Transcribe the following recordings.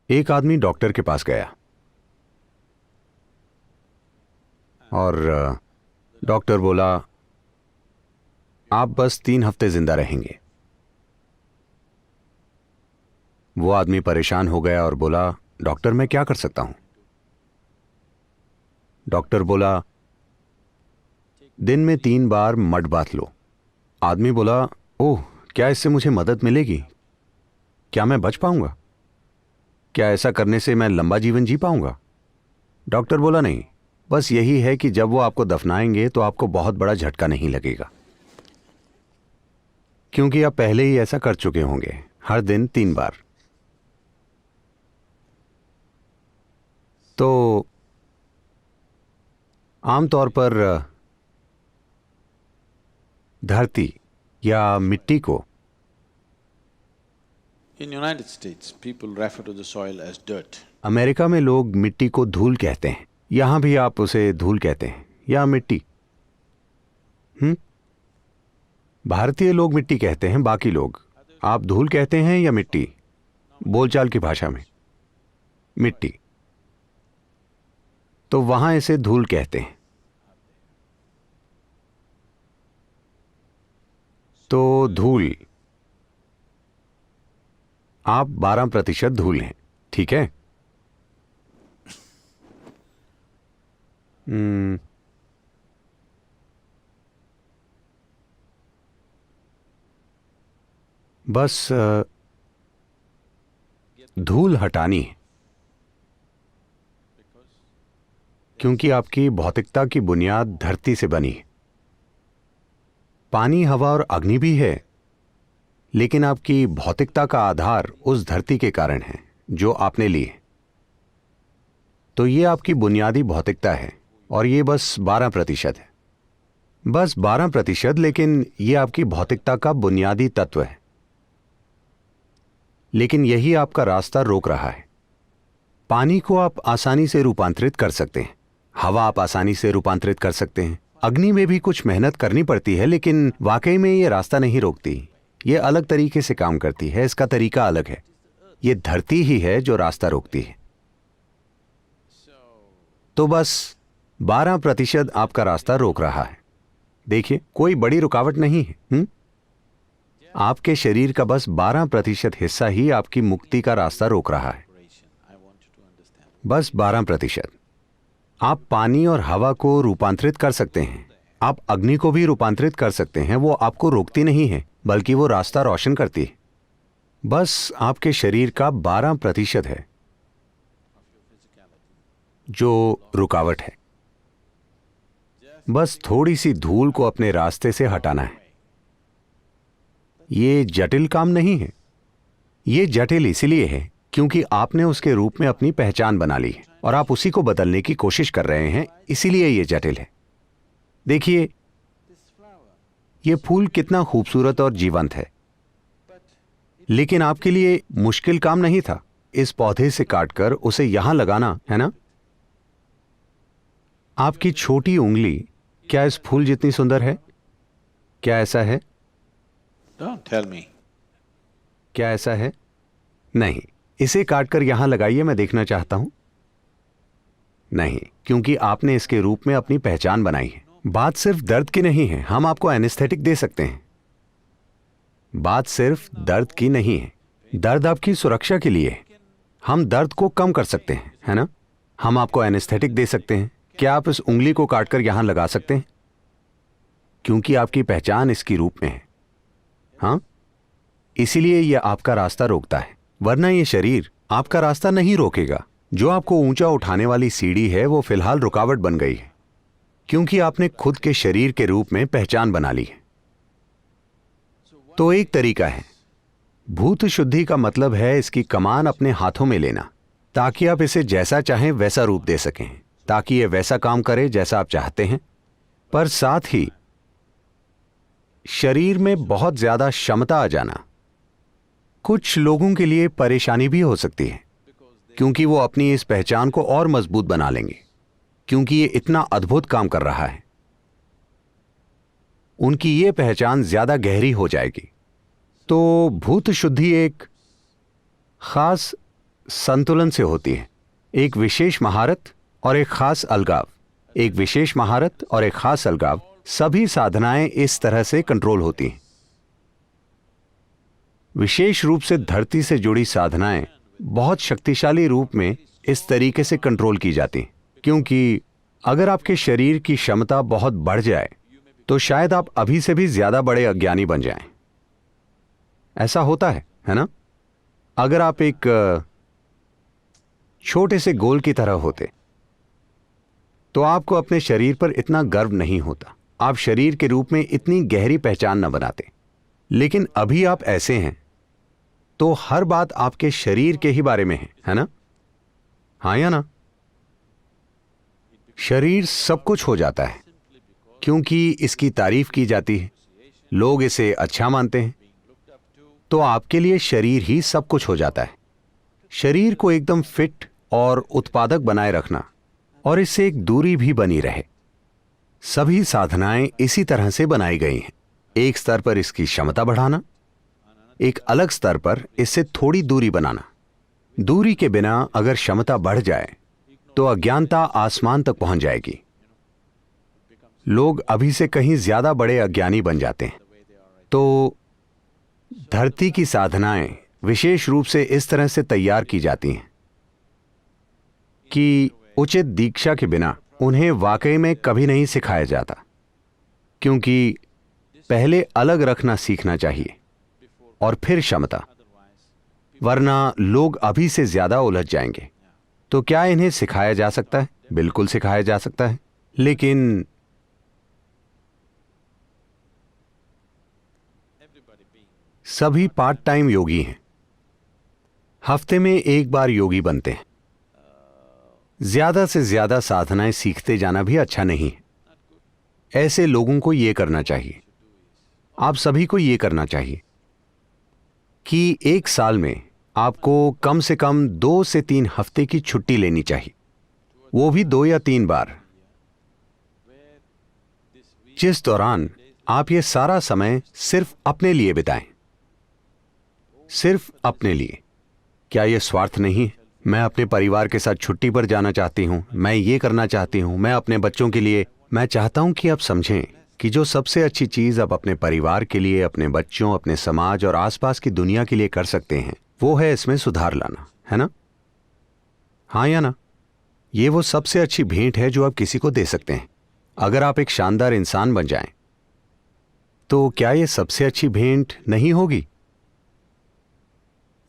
एक आदमी डॉक्टर के पास गया और डॉक्टर बोला आप बस 3 हफ्ते जिंदा रहेंगे। वो आदमी परेशान हो गया और बोला डॉक्टर मैं क्या कर सकता हूं। डॉक्टर बोला दिन में 3 बार मड बाथ लो। आदमी बोला ओह, क्या इससे मुझे मदद मिलेगी? क्या मैं बच पाऊंगा? क्या ऐसा करने से मैं लंबा जीवन जी पाऊंगा? डॉक्टर बोला नहीं, बस यही है कि जब वो आपको दफनाएंगे तो आपको बहुत बड़ा झटका नहीं लगेगा, क्योंकि आप पहले ही ऐसा कर चुके होंगे, हर दिन 3 बार। तो आमतौर पर धरती या मिट्टी को In United States, people refer to the soil as dirt. America में लोग मिट्टी को धूल कहते हैं। यहां भी आप उसे धूल कहते हैं या मिट्टी। भारतीय लोग मिट्टी कहते हैं, बाकी लोग आप धूल कहते हैं या मिट्टी? बोलचाल की भाषा में मिट्टी। तो वहां इसे धूल कहते हैं। तो धूल, आप 12% धूल हैं, ठीक है? बस धूल हटानी है, क्योंकि आपकी भौतिकता की बुनियाद धरती से बनी है। पानी, हवा और अग्नि भी है, लेकिन आपकी भौतिकता का आधार उस धरती के कारण है जो आपने ली है। तो ये आपकी बुनियादी भौतिकता है और ये बस 12% है, बस 12%। लेकिन ये आपकी भौतिकता का बुनियादी तत्व है। लेकिन यही आपका रास्ता रोक रहा है। पानी को आप आसानी से रूपांतरित कर सकते हैं, हवा आप आसानी से रूपांतरित कर सकते हैं, अग्नि में भी कुछ मेहनत करनी पड़ती है, लेकिन वाकई में ये रास्ता नहीं रोकती। ये अलग तरीके से काम करती है, इसका तरीका अलग है। ये धरती ही है जो रास्ता रोकती है। तो बस 12% आपका रास्ता रोक रहा है। देखिए, कोई बड़ी रुकावट नहीं है। आपके शरीर का बस 12% हिस्सा ही आपकी मुक्ति का रास्ता रोक रहा है, बस 12%। आप पानी और हवा को रूपांतरित कर सकते हैं, आप अग्नि को भी रूपांतरित कर सकते हैं। वो आपको रोकती नहीं है, बल्कि वो रास्ता रोशन करती है। बस आपके शरीर का 12% है जो रुकावट है। बस थोड़ी सी धूल को अपने रास्ते से हटाना है। ये जटिल काम नहीं है। ये जटिल इसलिए है क्योंकि आपने उसके रूप में अपनी पहचान बना ली है और आप उसी को बदलने की कोशिश कर रहे हैं, इसीलिए ये जटिल है। देखिए, ये फूल कितना खूबसूरत और जीवंत है, लेकिन आपके लिए मुश्किल काम नहीं था इस पौधे से काटकर उसे यहां लगाना, है ना? आपकी छोटी उंगली क्या इस फूल जितनी सुंदर है? क्या ऐसा है? Don't tell me. क्या ऐसा है? नहीं। इसे काटकर यहां लगाइए, मैं देखना चाहता हूं। नहीं, क्योंकि आपने इसके रूप में अपनी पहचान बनाई है। बात सिर्फ दर्द की नहीं है, हम आपको एनेस्थेटिक दे सकते हैं। बात सिर्फ दर्द की नहीं है, दर्द आपकी सुरक्षा के लिए है। हम दर्द को कम कर सकते हैं, है ना? हम आपको एनेस्थेटिक दे सकते हैं। क्या आप इस उंगली को काटकर यहां लगा सकते हैं? क्योंकि आपकी पहचान इसकी रूप में है। हाँ, इसीलिए यह आपका रास्ता रोकता है, वरना यह शरीर आपका रास्ता नहीं रोकेगा। जो आपको ऊंचा उठाने वाली सीढ़ी है वो फिलहाल रुकावट बन गई है, क्योंकि आपने खुद के शरीर के रूप में पहचान बना ली है। तो एक तरीका है, भूत शुद्धि का मतलब है इसकी कमान अपने हाथों में लेना, ताकि आप इसे जैसा चाहें वैसा रूप दे सकें, ताकि यह वैसा काम करे जैसा आप चाहते हैं। पर साथ ही शरीर में बहुत ज्यादा क्षमता आ जाना कुछ लोगों के लिए परेशानी भी हो सकती है, क्योंकि वो अपनी इस पहचान को और मजबूत बना लेंगे, क्योंकि ये इतना अद्भुत काम कर रहा है। उनकी ये पहचान ज्यादा गहरी हो जाएगी। तो भूत शुद्धि एक खास संतुलन से होती है। एक विशेष महारत और एक खास अलगाव, एक विशेष महारत और एक खास अलगाव, सभी साधनाएं इस तरह से कंट्रोल होती हैं। विशेष रूप से धरती से जुड़ी साधनाएं बहुत शक्तिशाली रूप में इस तरीके से कंट्रोल की जाती हैं, क्योंकि अगर आपके शरीर की क्षमता बहुत बढ़ जाए तो शायद आप अभी से भी ज्यादा बड़े अज्ञानी बन जाएं। ऐसा होता है ना? अगर आप एक छोटे से गोल की तरह होते तो आपको अपने शरीर पर इतना गर्व नहीं होता, आप शरीर के रूप में इतनी गहरी पहचान न बनाते। लेकिन अभी आप ऐसे हैं तो हर बात आपके शरीर के ही बारे में है ना? हाँ या ना? शरीर सब कुछ हो जाता है क्योंकि इसकी तारीफ की जाती है, लोग इसे अच्छा मानते हैं, तो आपके लिए शरीर ही सब कुछ हो जाता है। शरीर को एकदम फिट और उत्पादक बनाए रखना और इससे एक दूरी भी बनी रहे, सभी साधनाएं इसी तरह से बनाई गई हैं। एक स्तर पर इसकी क्षमता बढ़ाना, एक अलग स्तर पर इससे थोड़ी दूरी बनाना। दूरी के बिना अगर क्षमता बढ़ जाए तो अज्ञानता आसमान तक पहुंच जाएगी। लोग अभी से कहीं ज्यादा बड़े अज्ञानी बन जाते हैं। तो धरती की साधनाएं विशेष रूप से इस तरह से तैयार की जाती हैं कि उचित दीक्षा के बिना उन्हें वाकई में कभी नहीं सिखाया जाता, क्योंकि पहले अलग रखना सीखना चाहिए और फिर क्षमता, वरना लोग अभी से ज्यादा उलझ जाएंगे। तो क्या इन्हें सिखाया जा सकता है? बिल्कुल सिखाया जा सकता है, लेकिन सभी पार्ट टाइम योगी हैं, हफ्ते में एक बार योगी बनते हैं। ज्यादा से ज्यादा साधनाएं सीखते जाना भी अच्छा नहीं है। ऐसे लोगों को यह करना चाहिए, आप सभी को यह करना चाहिए कि एक साल में आपको कम से कम 2 से 3 हफ्ते की छुट्टी लेनी चाहिए, वो भी 2 या 3 बार, जिस दौरान आप ये सारा समय सिर्फ अपने लिए बिताएं, सिर्फ अपने लिए। क्या यह स्वार्थ नहीं है? मैं अपने परिवार के साथ छुट्टी पर जाना चाहती हूं, मैं ये करना चाहती हूं, मैं अपने बच्चों के लिए। मैं चाहता हूं कि आप समझें कि जो सबसे अच्छी चीज आप अपने परिवार के लिए, अपने बच्चों, अपने समाज और आसपास की दुनिया के लिए कर सकते हैं, वो है इसमें सुधार लाना, है ना? हाँ या ना? ये वो सबसे अच्छी भेंट है जो आप किसी को दे सकते हैं। अगर आप एक शानदार इंसान बन जाएं, तो क्या यह सबसे अच्छी भेंट नहीं होगी?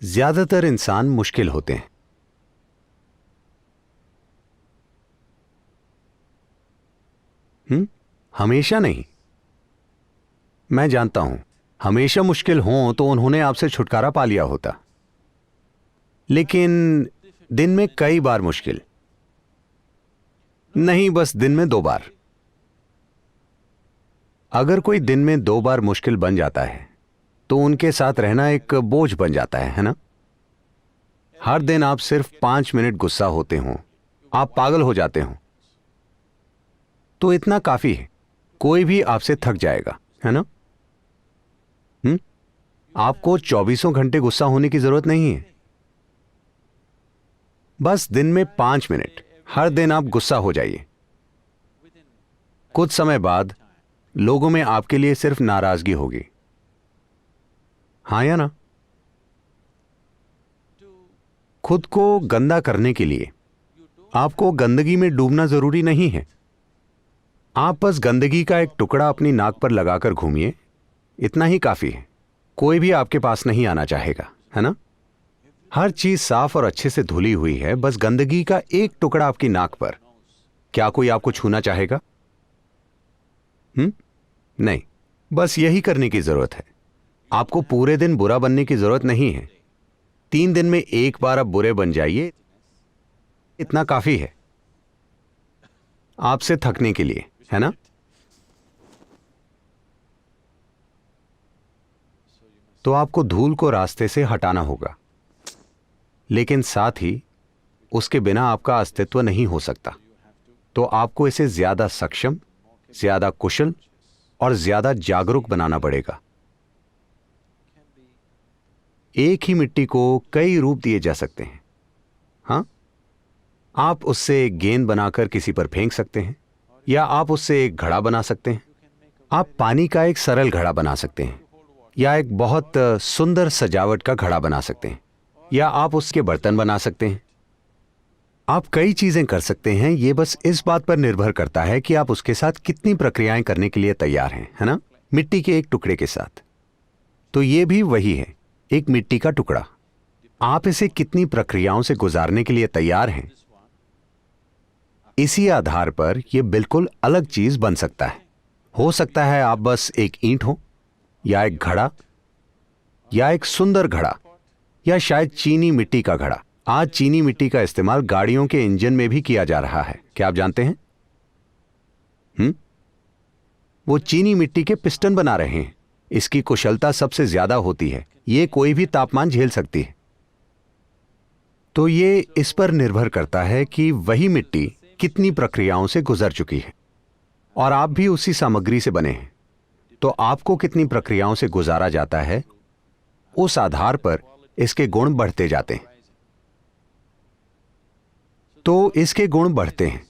ज्यादातर इंसान मुश्किल होते हैं। हमेशा नहीं। मैं जानता हूं, हमेशा मुश्किल हों तो उन्होंने आपसे छुटकारा पा लिया होता, लेकिन दिन में कई बार मुश्किल नहीं, बस दिन में 2 बार। अगर कोई दिन में 2 बार मुश्किल बन जाता है तो उनके साथ रहना एक बोझ बन जाता है ना? हर दिन आप सिर्फ 5 मिनट गुस्सा होते हो, आप पागल हो जाते हो, तो इतना काफी है। कोई भी आपसे थक जाएगा, है ना? आपको 24 घंटे गुस्सा होने की जरूरत नहीं है। बस दिन में 5 मिनट हर दिन आप गुस्सा हो जाइए। कुछ समय बाद लोगों में आपके लिए सिर्फ नाराजगी होगी। हाँ या ना? खुद को गंदा करने के लिए आपको गंदगी में डूबना जरूरी नहीं है। आप बस गंदगी का एक टुकड़ा अपनी नाक पर लगाकर घूमिए, इतना ही काफी है। कोई भी आपके पास नहीं आना चाहेगा, है ना? हर चीज साफ और अच्छे से धुली हुई है, बस गंदगी का एक टुकड़ा आपकी नाक पर। क्या कोई आपको छूना चाहेगा? नहीं। बस यही करने की जरूरत है। आपको पूरे दिन बुरा बनने की जरूरत नहीं है। 3 दिन में एक बार आप बुरे बन जाइए, इतना काफी है आपसे थकने के लिए, है ना? तो आपको धूल को रास्ते से हटाना होगा, लेकिन साथ ही उसके बिना आपका अस्तित्व नहीं हो सकता। तो आपको इसे ज्यादा सक्षम, ज्यादा कुशल और ज्यादा जागरूक बनाना पड़ेगा। एक ही मिट्टी को कई रूप दिए जा सकते हैं। हाँ, आप उससे एक गेंद बनाकर किसी पर फेंक सकते हैं, या आप उससे एक घड़ा बना सकते हैं। आप पानी का एक सरल घड़ा बना सकते हैं, या एक बहुत सुंदर सजावट का घड़ा बना सकते हैं, या आप उसके बर्तन बना सकते हैं। आप कई चीजें कर सकते हैं। ये बस इस बात पर निर्भर करता है कि आप उसके साथ कितनी प्रक्रियाएं करने के लिए तैयार हैं, है ना? मिट्टी के एक टुकड़े के साथ तो ये भी वही है, एक मिट्टी का टुकड़ा। आप इसे कितनी प्रक्रियाओं से गुजारने के लिए तैयार हैं, इसी आधार पर यह बिल्कुल अलग चीज बन सकता है। हो सकता है आप बस एक ईंट हो, या एक घड़ा, या एक सुंदर घड़ा, या शायद चीनी मिट्टी का घड़ा। आज चीनी मिट्टी का इस्तेमाल गाड़ियों के इंजन में भी किया जा रहा है, क्या आप जानते हैं? वो चीनी मिट्टी के पिस्टन बना रहे हैं। इसकी कुशलता सबसे ज्यादा होती है, ये कोई भी तापमान झेल सकती है। तो ये इस पर निर्भर करता है कि वही मिट्टी कितनी प्रक्रियाओं से गुजर चुकी है, और आप भी उसी सामग्री से बने हैं, तो आपको कितनी प्रक्रियाओं से गुजारा जाता है, उस आधार पर इसके गुण बढ़ते जाते हैं। तो इसके गुण बढ़ते हैं,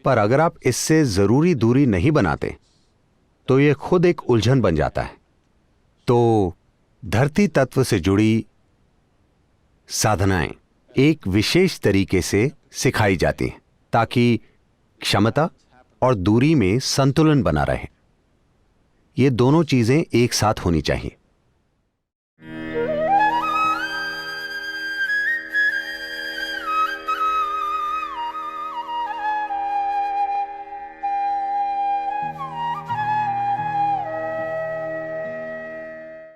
पर अगर आप इससे जरूरी दूरी नहीं बनाते तो यह खुद एक उलझन बन जाता है। तो धरती तत्व से जुड़ी साधनाएं एक विशेष तरीके से सिखाई जाती हैं ताकि क्षमता और दूरी में संतुलन बना रहे। ये दोनों चीजें एक साथ होनी चाहिए।